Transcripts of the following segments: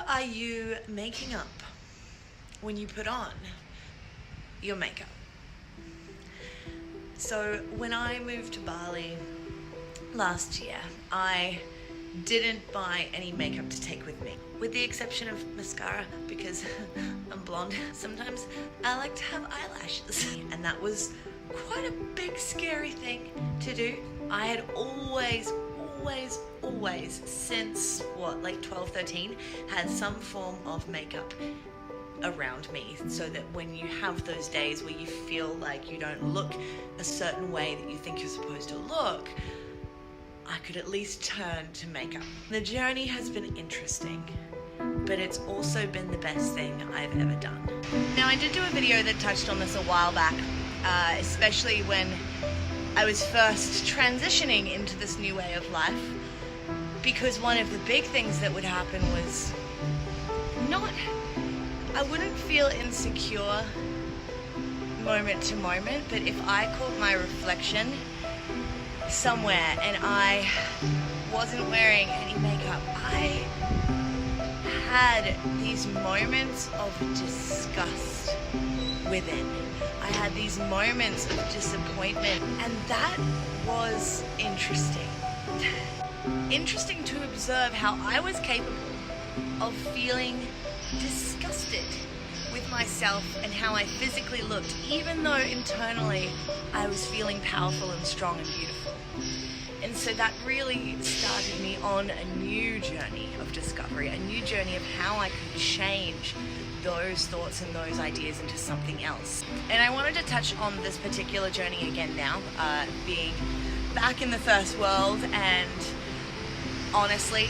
are you making up when you put on your makeup? So when I moved to Bali last year, I didn't buy any makeup to take with me, with the exception of mascara, because I'm blonde. Sometimes I like to have eyelashes, and that was quite a big scary thing to do. I had always since like 12, 13 had some form of makeup around me, so that when you have those days where you feel like you don't look a certain way that you think you're supposed to look, I could at least turn to makeup. The journey has been interesting, but it's also been the best thing I've ever done. Now, I did do a video that touched on this a while back, especially when I was first transitioning into this new way of life, because one of the big things that would happen was I wouldn't feel insecure moment to moment, but if I caught my reflection somewhere and I wasn't wearing any makeup, I had these moments of disgust within. I had these moments of disappointment, and that was interesting. Interesting to observe how I was capable of feeling disgusted with myself and how I physically looked, even though internally I was feeling powerful and strong and beautiful. And so that really started me on a new journey of discovery, a new journey of how I could change those thoughts and those ideas into something else. And I wanted to touch on this particular journey again now, being back in the first world, and honestly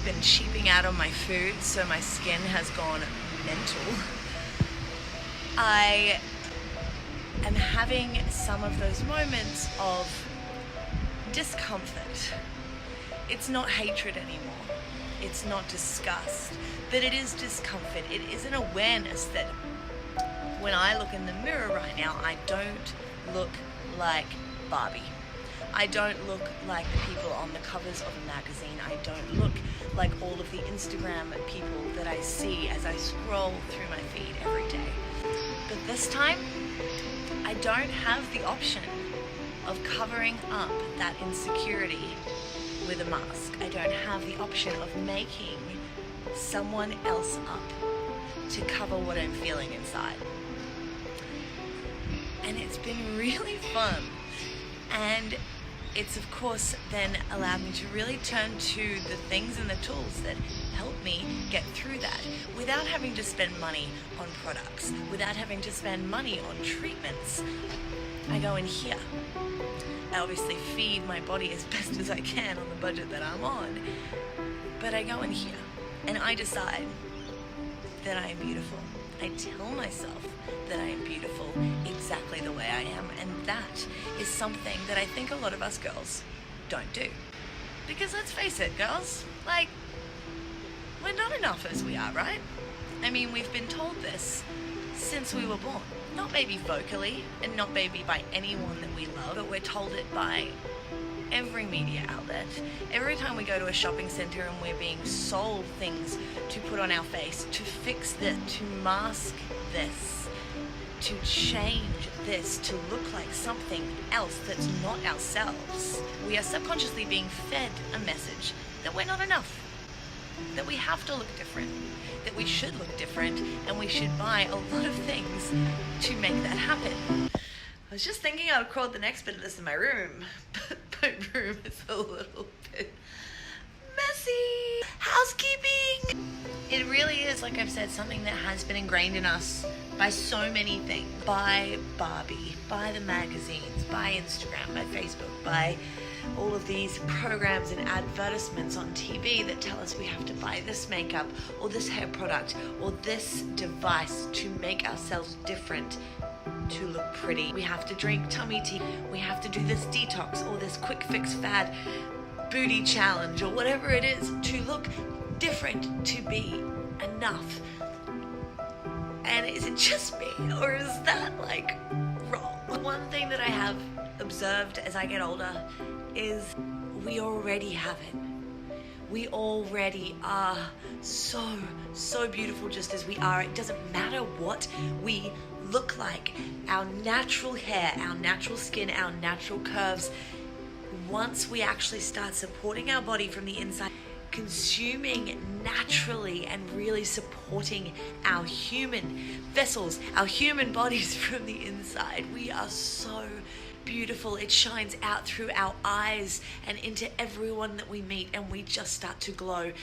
been cheaping out on my food, so my skin has gone mental. I am having some of those moments of discomfort. It's not hatred anymore. It's not disgust, but it is discomfort. It is an awareness that when I look in the mirror right now, I don't look like Barbie. I don't look like the people on the covers of a magazine. I don't look like all of the Instagram people that I see as I scroll through my feed every day. But this time, I don't have the option of covering up that insecurity with a mask. I don't have the option of making someone else up to cover what I'm feeling inside. And it's been really fun. And it's of course then allowed me to really turn to the things and the tools that help me get through that without having to spend money on products, without having to spend money on treatments. I go in here. I obviously feed my body as best as I can on the budget that I'm on, but I go in here and I decide that I am beautiful. I tell myself that I am beautiful exactly the way I am, and that is something that I think a lot of us girls don't do. Because let's face it, girls, like, we're not enough as we are, right? I mean, we've been told this since we were born. Not maybe vocally, and not maybe by anyone that we love, but we're told it by every media outlet. Every time we go to a shopping center and we're being sold things to put on our face, to fix this, to mask this, to change this, to look like something else that's not ourselves, we are subconsciously being fed a message that we're not enough, that we have to look different, that we should look different, and we should buy a lot of things to make that happen. I was just thinking I'd record the next bit of this in my room, but my room is a little bit messy. Housekeeping! It really is, like I've said, something that has been ingrained in us by so many things. By Barbie, by the magazines, by Instagram, by Facebook, by all of these programs and advertisements on TV that tell us we have to buy this makeup or this hair product or this device to make ourselves different, to look pretty. We have to drink tummy tea. We have to do this detox or this quick fix fad booty challenge or whatever it is to look different, to be enough. And is it just me, or is that like wrong? One thing that I have observed as I get older is we already have it. We already are so, so beautiful just as we are. It doesn't matter what we look like. Our natural hair, our natural skin, our natural curves, once we actually start supporting our body from the inside, consuming naturally and really supporting our human vessels, our human bodies from the inside, we are so beautiful. It shines out through our eyes and into everyone that we meet, and we just start to glow.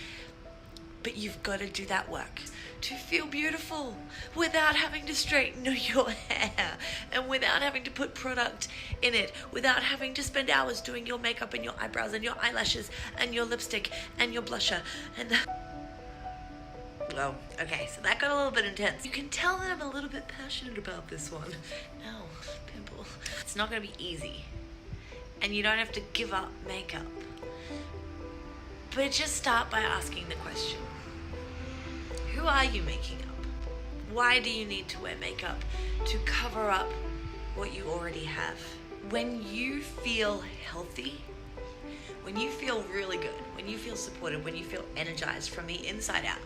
But you've got to do that work to feel beautiful without having to straighten your hair and without having to put product in it, without having to spend hours doing your makeup and your eyebrows and your eyelashes and your lipstick and your blusher and well, okay, so that got a little bit intense. You can tell that I'm a little bit passionate about this one. Ow, pimple. It's not going to be easy. And you don't have to give up makeup. But just start by asking the question, who are you making up? Why do you need to wear makeup? To cover up what you already have. When you feel healthy, when you feel really good, when you feel supported, when you feel energized from the inside out,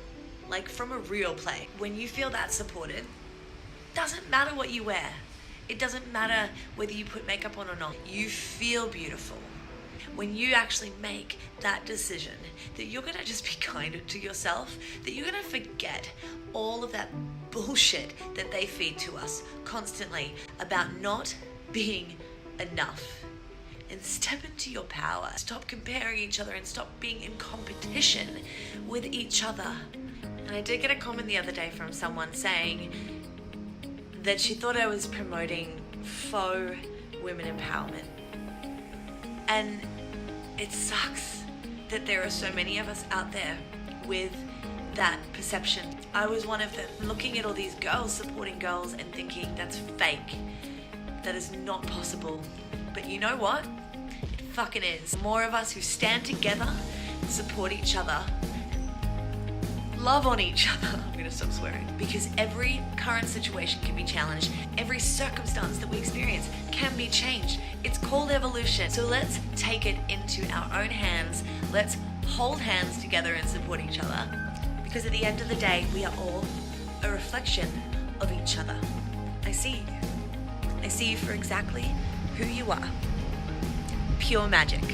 like from a real play, when you feel that supported, doesn't matter what you wear. It doesn't matter whether you put makeup on or not. You feel beautiful. When you actually make that decision that you're going to just be kinder to yourself, that you're going to forget all of that bullshit that they feed to us constantly about not being enough, and step into your power. Stop comparing each other and stop being in competition with each other. And I did get a comment the other day from someone saying that she thought I was promoting faux women empowerment. And it sucks that there are so many of us out there with that perception. I was one of them, looking at all these girls supporting girls and thinking that's fake. That is not possible. But you know what? It fucking is. More of us who stand together, support each other, love on each other. I'm gonna stop swearing. Because every current situation can be challenged. Every circumstance that we experience can be changed. It's called evolution. So let's take it into our own hands. Let's hold hands together and support each other. Because at the end of the day, we are all a reflection of each other. I see you. I see you for exactly who you are. Pure magic.